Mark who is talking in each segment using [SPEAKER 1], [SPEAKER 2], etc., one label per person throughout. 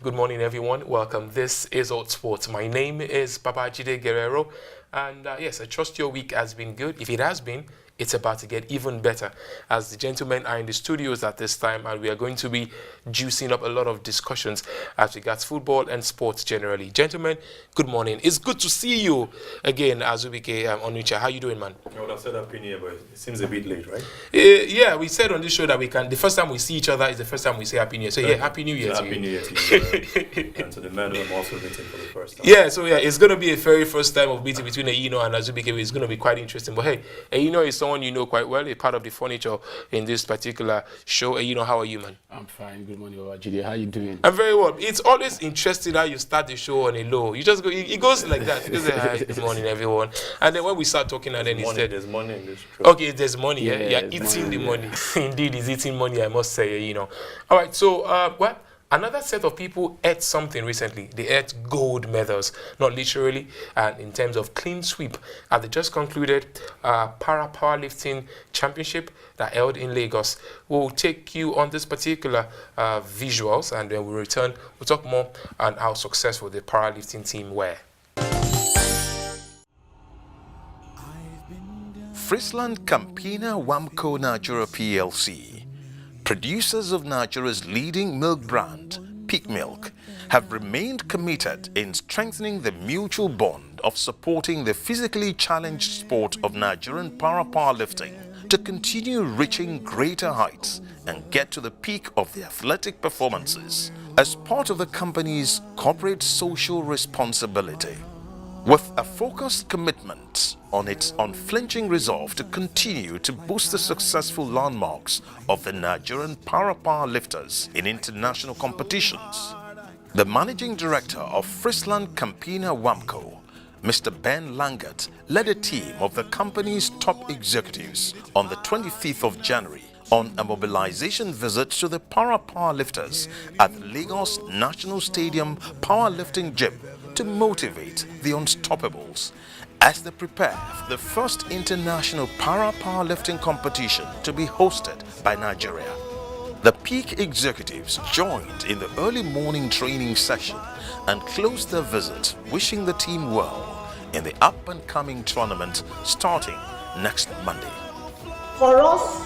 [SPEAKER 1] Good morning, everyone. Welcome. This is Hotsports. My name is Babajide Guerrero. And yes, I trust your week has been good. If it has been, it's about to get even better, as the gentlemen are in the studios at this time, and we are going to be juicing up a lot of discussions as regards football and sports generally. Gentlemen, good morning. It's good to see you again, Azubike Onucha. How you doing, man?
[SPEAKER 2] I would have said Happy New Year, but it seems a bit late, right?
[SPEAKER 1] Yeah, we said on this show that we can. The first time we see each other is the first time we say Happy New Year. So yeah, Happy New Year to you.
[SPEAKER 2] Happy New Year to you. And to the man who I'm also meeting for the first time.
[SPEAKER 1] Yeah, so yeah, it's going to be a very first time of meeting between Eino and Azubike. It's going to be quite interesting. But hey, Eino is someone you know quite well, a part of the furniture in this particular show. Eino, how are you, man?
[SPEAKER 3] I'm fine. Good morning, Babajide. How you doing?
[SPEAKER 1] I'm very well. It's always interesting how you start the show on a low. You just go, it goes like that. You say, hi, good morning, everyone. And then when we start talking, and then instead,
[SPEAKER 2] there's money in this show.
[SPEAKER 1] Okay, there's money. Yeah, eating the money. Indeed, he's eating money, I must say, you know. All right, so, well, another set of people ate something recently. They ate gold medals, not literally, and in terms of clean sweep at the just concluded para powerlifting championship that held in Lagos. We'll take you on this particular visuals, and then we'll return. We'll talk more on how successful the powerlifting team were.
[SPEAKER 4] Friesland Campina Wamco Nigeria PLC, producers of Nigeria's leading milk brand, Peak Milk, have remained committed in strengthening the mutual bond of supporting the physically challenged sport of Nigerian powerlifting to continue reaching greater heights and get to the peak of the athletic performances as part of the company's corporate social responsibility. With a focused commitment on its unflinching resolve to continue to boost the successful landmarks of the Nigerian powerlifters in international competitions, the managing director of Friesland Campina Wamco, Mr. Ben Langert, led a team of the company's top executives on the 25th of January on a mobilization visit to the powerlifters at the Lagos National Stadium Powerlifting Gym to motivate the Unstoppables as they prepare for the first international powerlifting competition to be hosted by Nigeria. The Peak executives joined in the early morning training session and closed their visit wishing the team well in the up-and-coming tournament starting next Monday.
[SPEAKER 5] For us,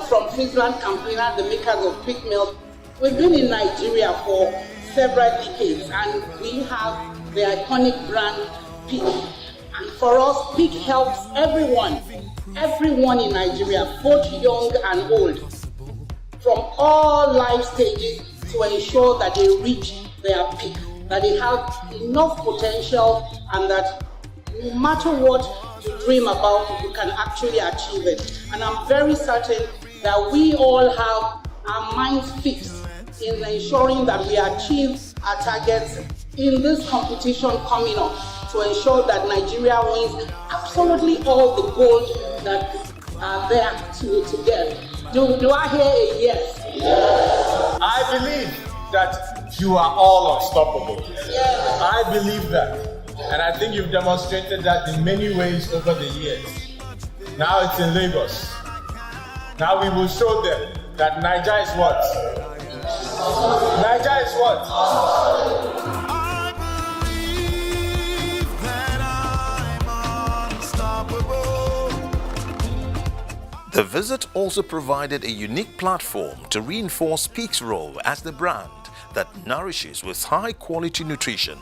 [SPEAKER 5] from Friesland Campina, the makers of Peak Milk, we've been in Nigeria for several decades, and we have the iconic brand Peak. And for us, Peak helps everyone in Nigeria, both young and old, from all life stages, to ensure that they reach their peak, that they have enough potential, and that no matter what you dream about, you can actually achieve it. And I'm very certain that we all have our minds fixed in ensuring that we achieve our targets in this competition coming up, to ensure that Nigeria wins absolutely all the gold that are there to get. Do I hear a yes?
[SPEAKER 6] I believe that you are all unstoppable.
[SPEAKER 5] Yes.
[SPEAKER 6] I believe that. And I think you've demonstrated that in many ways over the years. Now it's in Lagos. Now we will show them that Niger is what? Niger is what?
[SPEAKER 4] The visit also provided a unique platform to reinforce Peak's role as the brand that nourishes with high-quality nutrition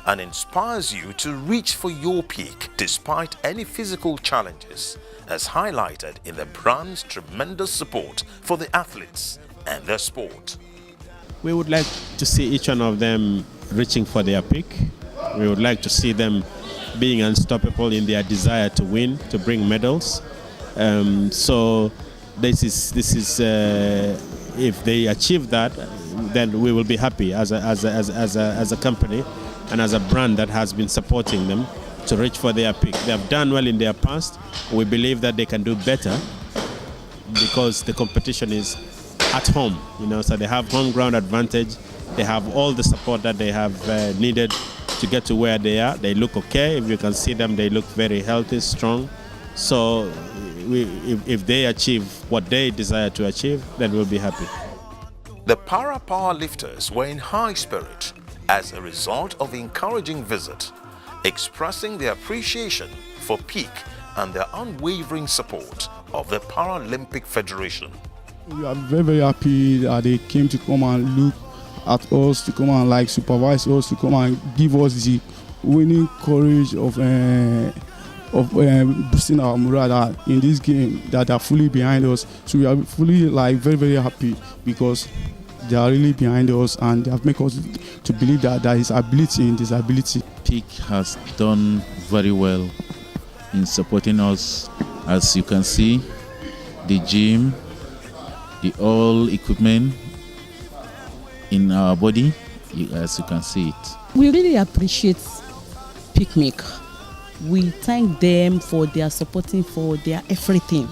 [SPEAKER 4] and inspires you to reach for your peak despite any physical challenges, as highlighted in the brand's tremendous support for the athletes and their sport.
[SPEAKER 7] We would like to see each one of them reaching for their peak. We would like to see them being unstoppable in their desire to win, to bring medals. So this is if they achieve that, then we will be happy as a company and as a brand that has been supporting them to reach for their peak. They have done well in their past. We believe that they can do better because the competition is at home, so they have home ground advantage. They have all the support that they have needed to get to where they are. They look okay. If you can see them, they look very healthy, strong. So if they achieve what they desire to achieve, then we'll be happy.
[SPEAKER 4] The para powerlifters were in high spirit as a result of the encouraging visit, expressing their appreciation for Peak and their unwavering support of the Paralympic Federation.
[SPEAKER 8] We are very, very happy that they came to come and look at us, to come and like supervise us, to come and give us the winning courage of boosting our morale that in this game that are fully behind us. So we are fully like very, very happy because they are really behind us and they have made us to believe that there is ability in disability.
[SPEAKER 9] Peak has done very well in supporting us. As you can see, the gym, the all equipment in our body, as you can see it.
[SPEAKER 10] We really appreciate Picnic. We thank them for their supporting, for their everything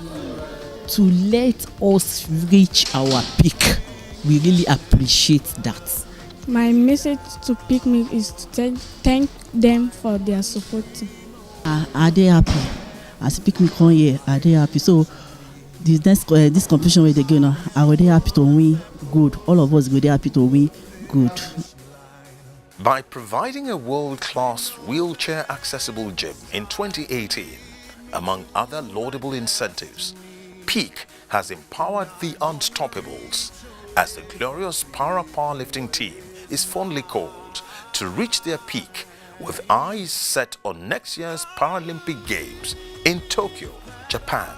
[SPEAKER 10] to let us reach our peak. We really appreciate that.
[SPEAKER 11] My message to Picnic is to thank them for their support.
[SPEAKER 10] Are they happy? As Picnic on here, are they happy? So this competition where they go now, are they happy to win? Good. All of us go there happy to win. Good.
[SPEAKER 4] By providing a world-class wheelchair-accessible gym in 2018, among other laudable incentives, Peak has empowered the Unstoppables, as the glorious para-powerlifting team is fondly called, to reach their peak with eyes set on next year's Paralympic Games in Tokyo, Japan.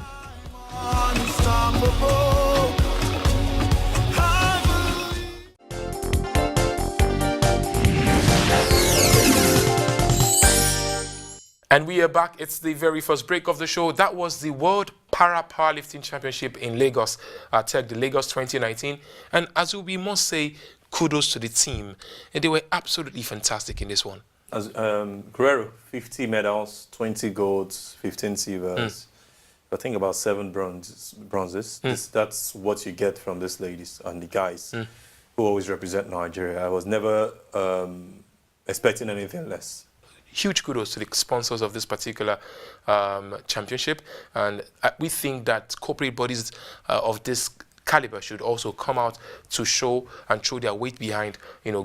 [SPEAKER 1] And we are back. It's the very first break of the show. That was the World Para-Powerlifting Championship in Lagos, the Lagos 2019. And as we must say, kudos to the team. And they were absolutely fantastic in this one.
[SPEAKER 2] As Guerrero, 50 medals, 20 golds, 15 silvers. I think about 7 bronzes. That's what you get from these ladies and the guys who always represent Nigeria. I was never expecting anything less.
[SPEAKER 1] Huge kudos to the sponsors of this particular championship, and we think that corporate bodies of this caliber should also come out to show and throw their weight behind,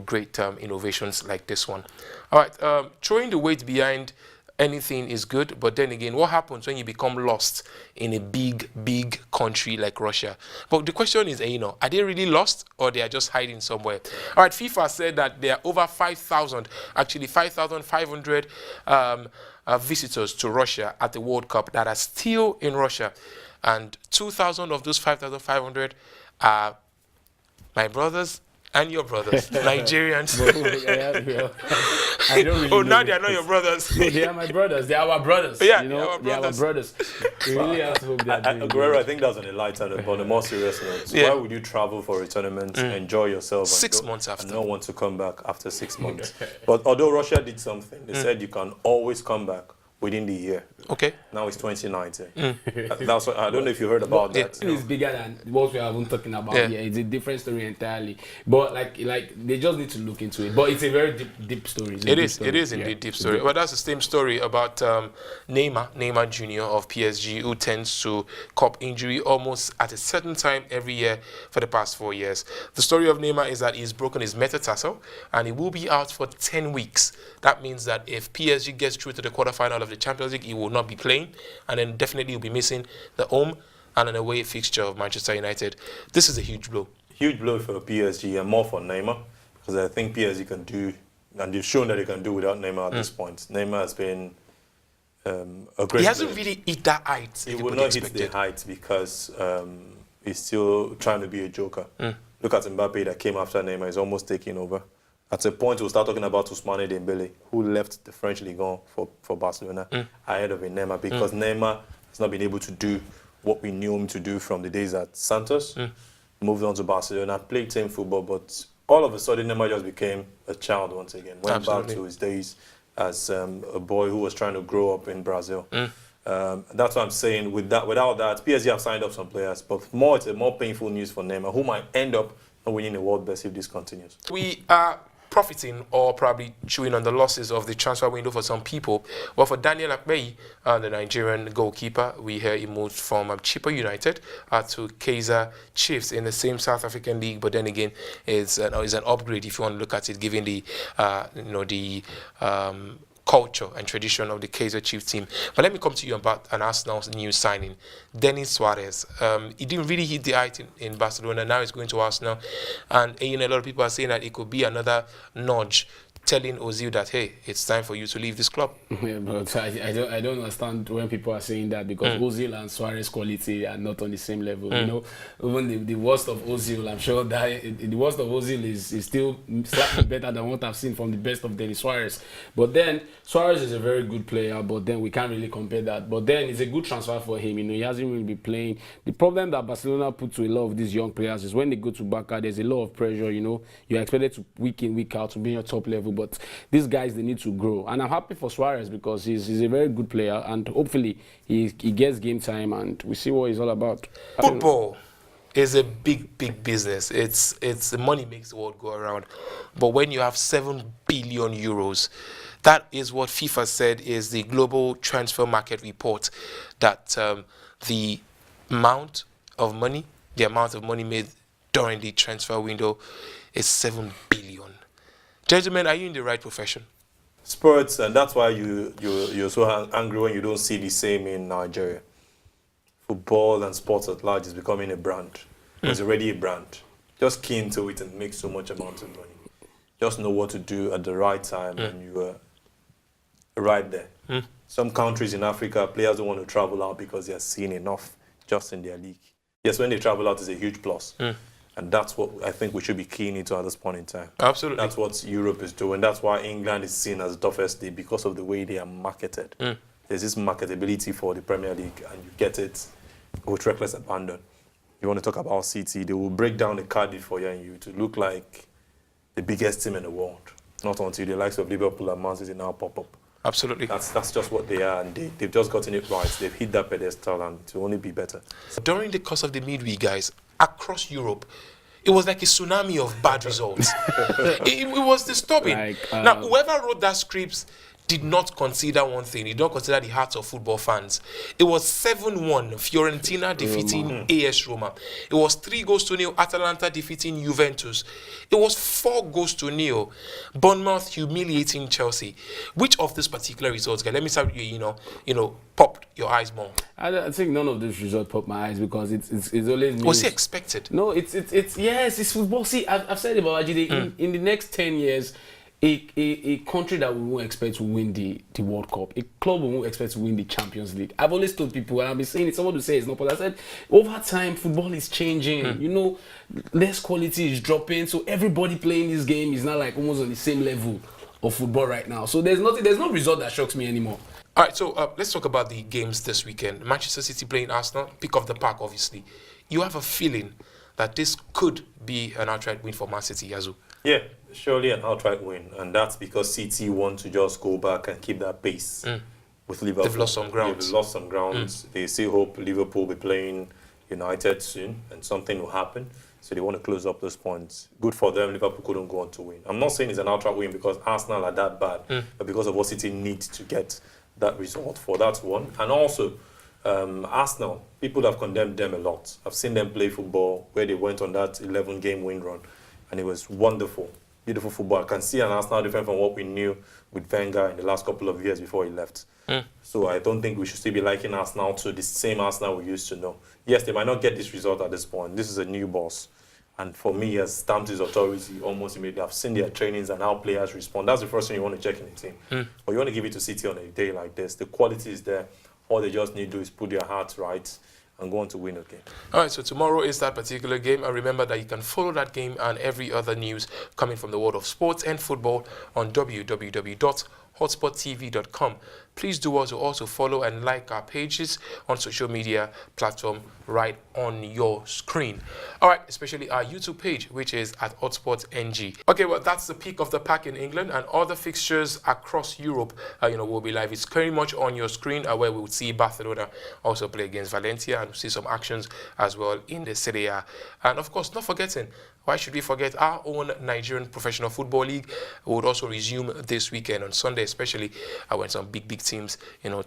[SPEAKER 1] great innovations like this one. All right, throwing the weight behind anything is good, but then again, what happens when you become lost in a big country like Russia? But the question is, are they really lost or they are just hiding somewhere? All right, FIFA said that there are over 5,000, actually 5,500 visitors to Russia at the World Cup that are still in Russia, and 2,000 of those 5,500 are my brothers and your brothers, Nigerians.
[SPEAKER 3] I don't really
[SPEAKER 1] oh, now they are not your brothers.
[SPEAKER 3] They are my brothers. They are our brothers.
[SPEAKER 1] Yeah,
[SPEAKER 3] they are our brothers. We really have to hope they are doing
[SPEAKER 2] Guerrero,
[SPEAKER 3] good.
[SPEAKER 2] I think that's on a lighter note, but on a more serious note.
[SPEAKER 1] Yeah.
[SPEAKER 2] Why would you travel for a tournament, enjoy yourself,
[SPEAKER 1] 6 months after,
[SPEAKER 2] and not want to come back after 6 months? But although Russia did something, they said you can always come back within the year.
[SPEAKER 1] Okay.
[SPEAKER 2] Now it's 2019. That's what, I don't know if you heard about that.
[SPEAKER 3] It's bigger than what we have been talking about
[SPEAKER 1] Yeah.
[SPEAKER 3] here. It's a different story entirely. But like they just need to look into it. But it's a very deep story.
[SPEAKER 1] It is indeed deep story. But that's the same story about Neymar Jr. of PSG, who tends to cop injury almost at a certain time every year for the past 4 years. The story of Neymar is that he's broken his metatarsal and he will be out for 10 weeks. That means that if PSG gets through to the quarterfinal of the Champions League, he will not be playing, and then definitely he'll be missing the home and an away fixture of Manchester United. This is a huge blow.
[SPEAKER 2] Huge blow for PSG and more for Neymar, because I think PSG can do, and they've shown that they can do without Neymar at this point. Neymar has been a great
[SPEAKER 1] He hasn't
[SPEAKER 2] player.
[SPEAKER 1] really hit that height.
[SPEAKER 2] He will not hit the height because he's still trying to be a joker. Look at Mbappe that came after Neymar. He's almost taking over. At a point, we'll start talking about Ousmane Dembele, who left the French Ligue 1 for Barcelona ahead of Neymar, because Neymar has not been able to do what we knew him to do from the days at Santos. Moved on to Barcelona, played team football, but all of a sudden Neymar just became a child once again. Went back to his days as a boy who was trying to grow up in Brazil. That's what I'm saying. Without that, PSG have signed up some players, but it's a more painful news for Neymar, who might end up not winning the world best if this continues.
[SPEAKER 1] We are profiting or probably chewing on the losses of the transfer window for some people. Well, for Daniel Akpeyi, the Nigerian goalkeeper, we hear he moved from Chippa United to Kaizer Chiefs in the same South African league, but then again, it's an upgrade if you want to look at it, given the culture and tradition of the Kaizer Chiefs team. But let me come to you about an Arsenal's new signing, Denis Suarez. He didn't really hit the height in Barcelona. Now he's going to Arsenal, and a lot of people are saying that it could be another nudge telling Ozil that, hey, it's time for you to leave this club.
[SPEAKER 3] Yeah, but I don't understand when people are saying that, because Ozil and Suarez quality are not on the same level. You know, even the worst of Ozil, I'm sure that the worst of Ozil is still slightly better than what I've seen from the best of Denis Suarez. But then Suarez is a very good player, but then we can't really compare that. But then it's a good transfer for him. You know, he hasn't really been playing. The problem that Barcelona put to a lot of these young players is when they go to Barca, there's a lot of pressure. You know, you're expected to week in, week out to be your top level. But these guys, they need to grow. And I'm happy for Suarez because he's a very good player, and hopefully he gets game time and we see what he's all about.
[SPEAKER 1] Football is a big business. It's the money makes the world go around. But when you have 7 billion euros, that is what FIFA said is the global transfer market report, that the amount of money made during the transfer window is 7 billion. Gentlemen, are you in the right profession?
[SPEAKER 2] Sports, and that's why you're so angry when you don't see the same in Nigeria. Football and sports at large is becoming a brand. It's already a brand. Just key into it and make so much amount of money. Just know what to do at the right time and you are right there. Some countries in Africa, players don't want to travel out because they are seeing enough just in their league. Yes, when they travel out, it's a huge plus. And that's what I think we should be keen into at this point in time.
[SPEAKER 1] Absolutely.
[SPEAKER 2] That's what Europe is doing. That's why England is seen as the toughest league, because of the way they are marketed. There's this marketability for the Premier League, and you get it with reckless abandon. You want to talk about City, they will break down the card for you and you to look like the biggest team in the world. Not until the likes of Liverpool and Man City now pop up.
[SPEAKER 1] Absolutely.
[SPEAKER 2] That's just what they are, and they've just gotten it right. They've hit that pedestal, and to only be better.
[SPEAKER 1] During the course of the midweek, guys, across Europe, it was like a tsunami of bad results. it was disturbing. Now, whoever wrote that script did not consider one thing. He did not consider the hearts of football fans. It was 7-1, Fiorentina defeating AS Roma. It was 3-0 Atalanta defeating Juventus. It was 4-0 Bournemouth humiliating Chelsea. Which of these particular results, guys? Let me start with you, popped your eyes more.
[SPEAKER 3] I think none of these results popped my eyes because it's always...
[SPEAKER 1] Was it expected?
[SPEAKER 3] No, it's football. See, I've said about Ajide, in the next 10 years, a country that we won't expect to win the World Cup, a club we won't expect to win the Champions League. I've always told people, and I've been saying it, someone will say it's not, but I said, over time, football is changing. You know, less quality is dropping, so everybody playing this game is not like almost on the same level of football right now. So there's no result that shocks me anymore.
[SPEAKER 1] All right, so let's talk about the games this weekend. Manchester City playing Arsenal, pick of the pack, obviously. You have a feeling that this could be an outright win for Man City, Yazoo?
[SPEAKER 2] Yeah, surely an outright win, and that's because City want to just go back and keep that pace with Liverpool.
[SPEAKER 1] They've lost some grounds.
[SPEAKER 2] They've lost some grounds. They still hope Liverpool will be playing United soon, and something will happen. So they want to close up those points. Good for them. Liverpool couldn't go on to win. I'm not saying it's an outright win because Arsenal are that bad, but because of what City needs to get that result for. That's one. And also, Arsenal, people have condemned them a lot. I've seen them play football where they went on that 11-game win run, and it was wonderful, beautiful football. I can see an Arsenal different from what we knew with Wenger in the last couple of years before he left. So I don't think we should still be liking Arsenal to the same Arsenal we used to know. Yes, they might not get this result at this point. This is a new boss. And for me, he has stamped his authority almost immediately. I've seen their trainings and how players respond. That's the first thing you want to check in the team. But you want to give it to City on a day like this. The quality is there. All they just need to do is put their hearts right and go on to win a game. All
[SPEAKER 1] right, so tomorrow is that particular game. And remember that you can follow that game and every other news coming from the world of sports and football on www.hotsporttv.com. Please do also follow and like our pages on social media platform right on your screen. All right, especially our YouTube page, which is at Hotsports NG. Okay, well, that's the peak of the pack in England, and other fixtures across Europe, will be live. It's very much on your screen, where we would see Barcelona also play against Valencia, and see some actions as well in the Serie A. And of course, not forgetting why should we forget our own Nigerian Professional Football League? Would also resume this weekend on Sunday, especially when some big teams,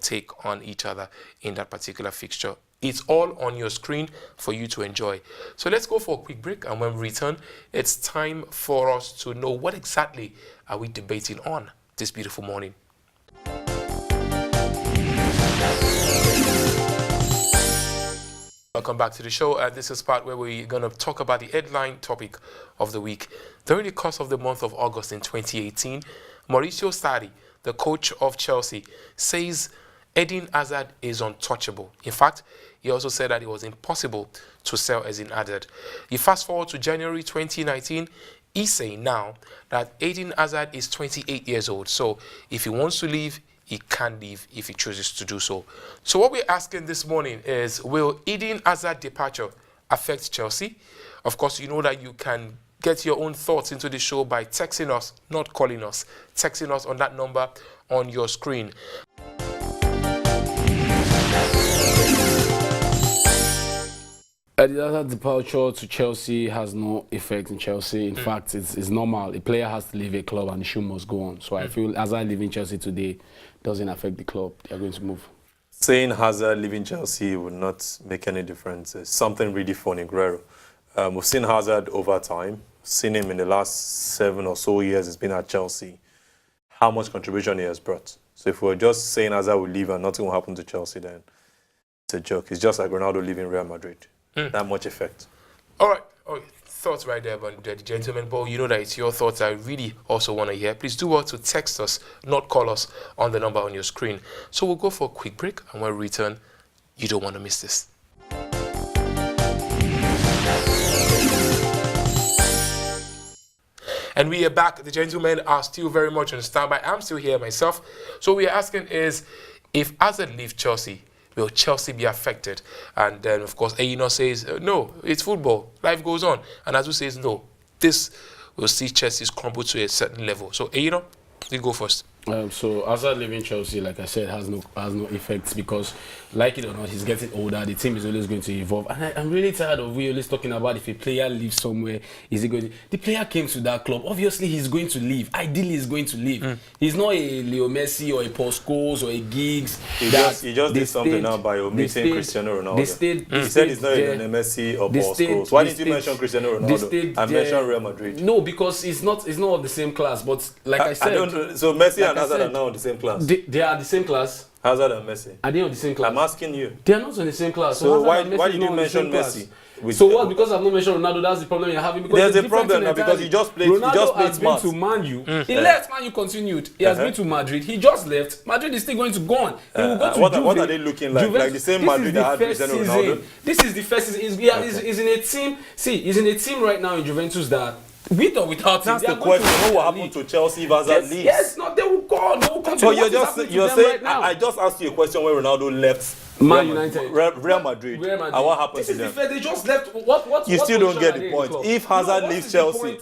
[SPEAKER 1] take on each other in that particular fixture. It's all on your screen for you to enjoy. So let's go for a quick break, and when we return, it's time for us to know what exactly are we debating on this beautiful morning. Welcome back to the show. This is part where we're going to talk about the headline topic of the week. During the course of the month of August in 2018, Mauricio Sarri, the coach of Chelsea, says Eden Hazard is untouchable. In fact, he also said that it was impossible to sell Eden Hazard. You fast forward to January 2019, he's saying now that Eden Hazard is 28 years old. So if he wants to leave, he can leave if he chooses to do so. So what we're asking this morning is, will Eden Hazard departure affect Chelsea? Of course, you know that you can get your own thoughts into the show by texting us, not calling us. Texting us on that number on your screen.
[SPEAKER 3] The other departure to Chelsea has no effect in Chelsea. In fact, it's normal. A player has to leave a club and the show must go on. So I feel Hazard leaving Chelsea today doesn't affect the club. They are going to move.
[SPEAKER 2] Saying Hazard leaving Chelsea would not make any difference. It's something really funny, Guerrero. We've seen Hazard over time. Seen him in the last 7 or so years he's been at Chelsea. How much contribution he has brought. So if we're just saying Hazard will leave and nothing will happen to Chelsea, then it's a joke. It's just like Ronaldo leaving Real Madrid. That much effect.
[SPEAKER 1] All right. Okay. Thoughts right there, but the gentleman, Paul, you know that it's your thoughts I really also want to hear. Please do well to text us, not call us, on the number on your screen. So we'll go for a quick break, and when we return, you don't want to miss this. And we are back. The gentlemen are still very much on standby. I'm still here myself. So we are asking is, if Hazard leaves Chelsea, will Chelsea be affected? And then, of course, Aino says, no, it's football. Life goes on. And Azu says, no, this will see Chelsea's crumble to a certain level. So, Aino, you go first.
[SPEAKER 3] So Hazard leaving Chelsea, like I said, has no effects because, like it or not, he's getting older. The team is always going to evolve, and I'm really tired of we always talking about if a player leaves somewhere, is he going to? The player came to that club. Obviously, he's going to leave. Ideally, he's going to leave. He's not a Leo Messi or a Paul Scholes or a Giggs.
[SPEAKER 2] He just did something now by omitting Cristiano Ronaldo. He said he's not a Leo Messi or Paul Scholes. Why didn't you mention Cristiano Ronaldo and mention Real Madrid?
[SPEAKER 3] No, because it's not of the same class. But like I said,
[SPEAKER 2] so Messi and Hazard are now in the same class.
[SPEAKER 3] They are the same class.
[SPEAKER 2] Hazard and Messi.
[SPEAKER 3] Are they on the same class?
[SPEAKER 2] I'm asking you.
[SPEAKER 3] They are not on the same class.
[SPEAKER 2] So why did you mention Messi?
[SPEAKER 3] So what? Because I've not mentioned Ronaldo, that's the problem you're having. Because
[SPEAKER 2] there's a problem now because he just played.
[SPEAKER 3] Ronaldo
[SPEAKER 2] he just played
[SPEAKER 3] has
[SPEAKER 2] smart.
[SPEAKER 3] been to Man U. He left. Man U continued. He has been to Madrid. He just left. Madrid is still going to go on. He will go to
[SPEAKER 2] what are they looking like? Like the same Madrid that had Cristiano Ronaldo.
[SPEAKER 3] This is the first season. He's in a team. See, he's in a team right now in Juventus that, with or without him,
[SPEAKER 2] that's the question. What will happen to Chelsea if Hazard leaves?
[SPEAKER 3] Yes, no, they will go. They will come.
[SPEAKER 2] So you're saying I just asked you a question where Ronaldo left
[SPEAKER 3] Man United,
[SPEAKER 2] Real Madrid. And what happened to them?
[SPEAKER 3] They just left. What?
[SPEAKER 2] You still don't get the point. If Hazard leaves Chelsea.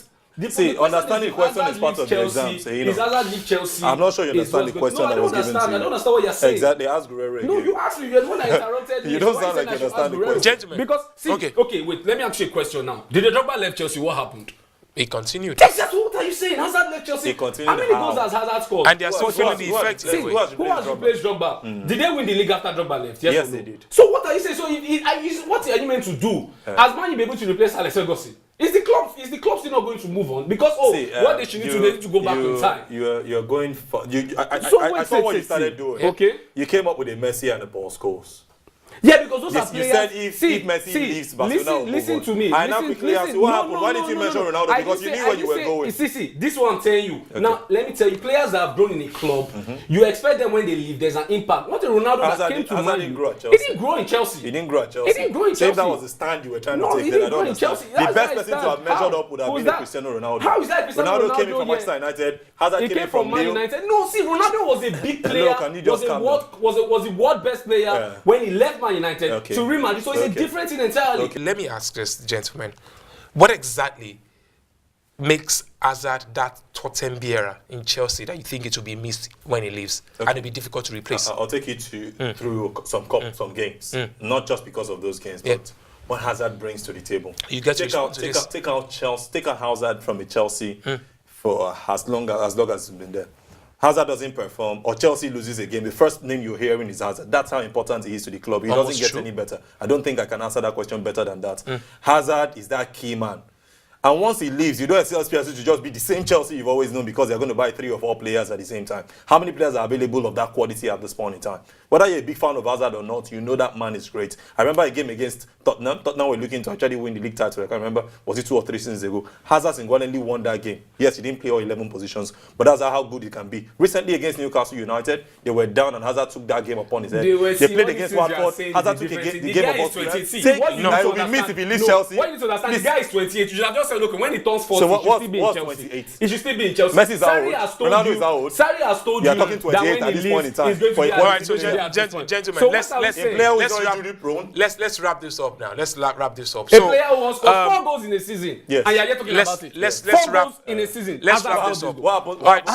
[SPEAKER 2] See, understanding the question is part of the exam.
[SPEAKER 3] Is Hazard leave Chelsea?
[SPEAKER 2] I'm not sure you understand the question that was given to you.
[SPEAKER 3] I don't understand what you're saying.
[SPEAKER 2] Exactly, ask Guerrero.
[SPEAKER 3] No, you asked me when I interrupted you.
[SPEAKER 2] You don't sound like you understand the question.
[SPEAKER 1] Gentlemen.
[SPEAKER 3] Because, see, okay, wait, let me ask you a question now. Did the Drogba left Chelsea? What happened?
[SPEAKER 1] He continued.
[SPEAKER 3] Exactly, what are you saying? Hazard left Chelsea.
[SPEAKER 2] He continued.
[SPEAKER 3] How many goals has Hazard scored?
[SPEAKER 1] And they are still feeling the effect.
[SPEAKER 3] Who has replaced Drogba? Did they win the league after Drogba left?
[SPEAKER 2] Yes, they did.
[SPEAKER 3] So what are you saying? So what are you meant to do? Has Man be able to replace Alex Ferguson? Is the club still not going to move on? Because what they should need to go back in time.
[SPEAKER 2] You're going for I saw what you started doing.
[SPEAKER 3] Okay.
[SPEAKER 2] You came up with a Messi and a Paul Scholes.
[SPEAKER 3] Yeah, because those are players.
[SPEAKER 2] You said if Messi leaves Barcelona,
[SPEAKER 3] listen to me.
[SPEAKER 2] I now quickly ask you what happened. Why didn't you mention Ronaldo? Because you knew where you were going.
[SPEAKER 3] See, this one I'm telling you. Okay. Now, let me tell you, players that have grown in a club, you expect them when they leave, there's an impact. What the Ronaldo that came to Man U, he didn't grow in Chelsea.
[SPEAKER 2] He didn't grow at Chelsea.
[SPEAKER 3] He didn't grow in Chelsea.
[SPEAKER 2] Same that was the stand you were trying to take. I don't understand. The best person to have measured up would have been Cristiano Ronaldo.
[SPEAKER 3] How is that
[SPEAKER 2] Ronaldo came in from Manchester United. Hazard came from
[SPEAKER 3] Man United. No, see, Ronaldo was a big player. Was the world best player when he left Man United to Real Madrid. So it's a different thing entirely.
[SPEAKER 1] Okay, let me ask this, gentlemen. What exactly makes Hazard that totem bearer in Chelsea that you think it will be missed when he leaves and it'll be difficult to replace?
[SPEAKER 2] I'll take you through some games, not just because of those games, but what Hazard brings to the table.
[SPEAKER 1] You get to
[SPEAKER 2] take out Hazard from Chelsea for as long as he's been there. Hazard doesn't perform or Chelsea loses a game, the first name you're hearing is Hazard. That's how important he is to the club. He doesn't get any better. I don't think I can answer that question better than that. Hazard is that key man. And once he leaves, you don't expect Chelsea to just be the same Chelsea you've always known because they're going to buy 3 or 4 players at the same time. How many players are available of that quality at this point in time? Whether you're a big fan of Hazard or not, you know that man is great. I remember a game against Tottenham. Tottenham were looking to actually win the league title. I can't remember, was it 2 or 3 seasons ago? Hazard single-handedly won that game. Yes, he didn't play all 11 positions, but that's how good he can be. Recently against Newcastle United, they were down and Hazard took that game upon his head. They played against Watford. Hazard took the game upon his head. It will be missed if he leaves Chelsea.
[SPEAKER 3] What you need to understand, the guy is 28. You should have just said, look, when he turns 40,
[SPEAKER 2] so
[SPEAKER 3] he should still be in Chelsea.
[SPEAKER 2] 28?
[SPEAKER 3] He should still be in Chelsea.
[SPEAKER 2] Messi is how old? Ronaldo is how old?
[SPEAKER 3] Sarri has told you
[SPEAKER 2] talking 28
[SPEAKER 3] that when
[SPEAKER 2] at this point in time.
[SPEAKER 3] he's going to be
[SPEAKER 1] Alright, so gentlemen, let's wrap this up now. Let's wrap this up.
[SPEAKER 3] A player who wants 4 goals in a season, and you're yet talking about it.
[SPEAKER 1] Let's
[SPEAKER 3] 4 goals in a season.
[SPEAKER 1] Let's wrap this up. Alright,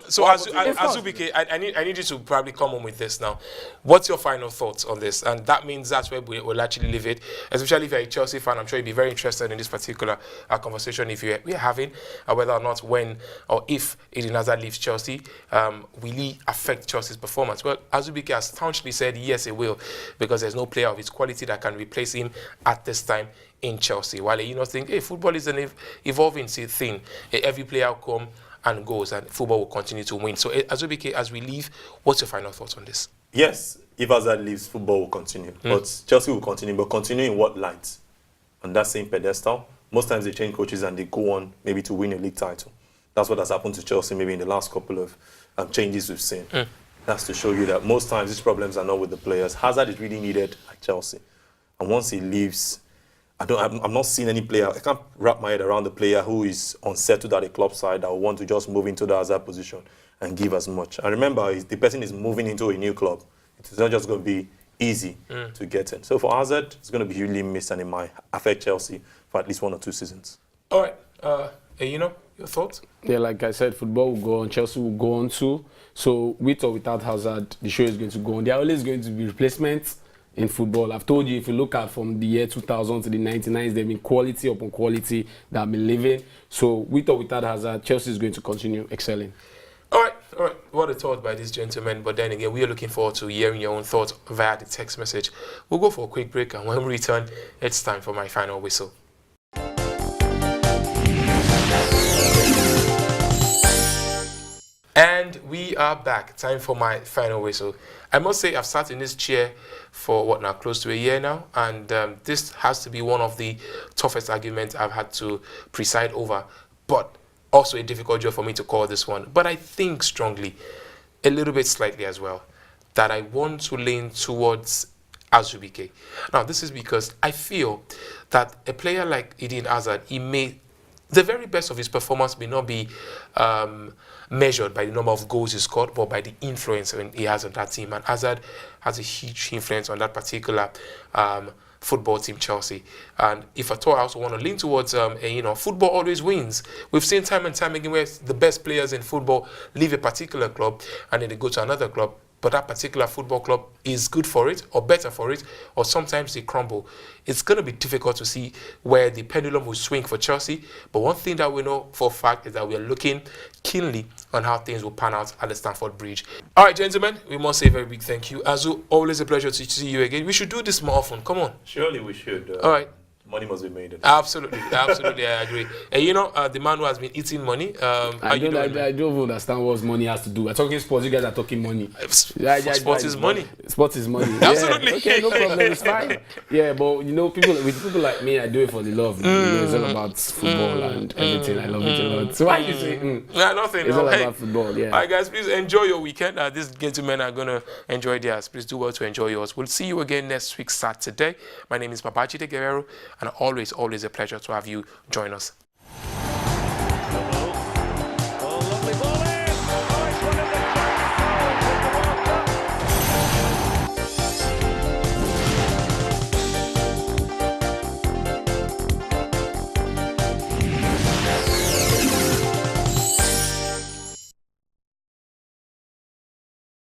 [SPEAKER 1] so Azubike, I need you to probably come on with this now. What's your final thoughts on this? And that means that's where we'll actually leave it. Especially if you're a Chelsea fan, I'm sure you'd be very interested in this particular conversation if we're having, whether or not when or if Eden Hazard leaves Chelsea, will he affect Chelsea's performance? Well, Azubike has staunchly said yes, it will, because there's no player of his quality that can replace him at this time in Chelsea. While you think, hey, football is an evolving thing. Every player will come and goes, and football will continue to win. So, Azubike, as we leave, what's your final thoughts on this?
[SPEAKER 2] Yes, if Hazard leaves, football will continue. But Chelsea will continue, but continue in what light? On that same pedestal. Most times they change coaches and they go on maybe to win a league title. That's what has happened to Chelsea maybe in the last couple of changes we've seen. That's to show you that most times these problems are not with the players. Hazard is really needed at Chelsea. And once he leaves, I'm not seeing any player. I can't wrap my head around the player who is unsettled at a club side that will want to just move into the Hazard position and give as much. And remember, the person is moving into a new club. It's not just going to be easy to get in. So for Hazard, it's going to be hugely missed and it might affect Chelsea for at least 1 or 2 seasons.
[SPEAKER 1] All right. Your thoughts?
[SPEAKER 3] Yeah, like I said, football will go on, Chelsea will go on too. So with or without Hazard, the show is going to go on. There are always going to be replacements in football. I've told you, if you look at from the year 2000 to the 99s, there have been quality upon quality that have been living. So with or without Hazard, Chelsea is going to continue excelling.
[SPEAKER 1] All right. What a thought by these gentlemen. But then again, we are looking forward to hearing your own thoughts via the text message. We'll go for a quick break, and when we return, it's time for my final whistle. And we are back. Time for my final whistle. I must say I've sat in this chair for close to a year now, and this has to be one of the toughest arguments I've had to preside over, but also a difficult job for me to call this one. But I think strongly, a little bit slightly as well, that I want to lean towards Azubike. Now, this is because I feel that a player like Eden Hazard, the very best of his performance may not be measured by the number of goals he scored, but by the influence he has on that team. And Hazard has a huge influence on that particular football team, Chelsea. And if at all, I also want to lean towards, football always wins. We've seen time and time again where the best players in football leave a particular club and then they go to another club. But that particular football club is good for it or better for it, or sometimes they crumble. It's going to be difficult to see where the pendulum will swing for Chelsea. But one thing that we know for a fact is that we are looking keenly on how things will pan out at the Stamford Bridge. All right, gentlemen, we must say a very big thank you. Azu, always a pleasure to see you again. We should do this more often. Come on.
[SPEAKER 2] Surely we should.
[SPEAKER 1] All right.
[SPEAKER 2] Money must be made.
[SPEAKER 1] Absolutely, I agree. And the man who has been eating money.
[SPEAKER 3] I don't understand what money has to do. We're talking sports. You guys are talking money.
[SPEAKER 1] Sports is money.
[SPEAKER 3] Sports is money.
[SPEAKER 1] Absolutely.
[SPEAKER 3] Yeah. Okay, no problem. It's fine. Yeah, but people like me, I do it for the love. It's all about football and everything. I love it a lot. So why you say?
[SPEAKER 1] Nothing.
[SPEAKER 3] It's all about football. Yeah.
[SPEAKER 1] All right, guys, please enjoy your weekend. These gentlemen are gonna enjoy theirs. Please do well to enjoy yours. We'll see you again next week Saturday. My name is Babajide Guerrero. And always a pleasure to have you join us.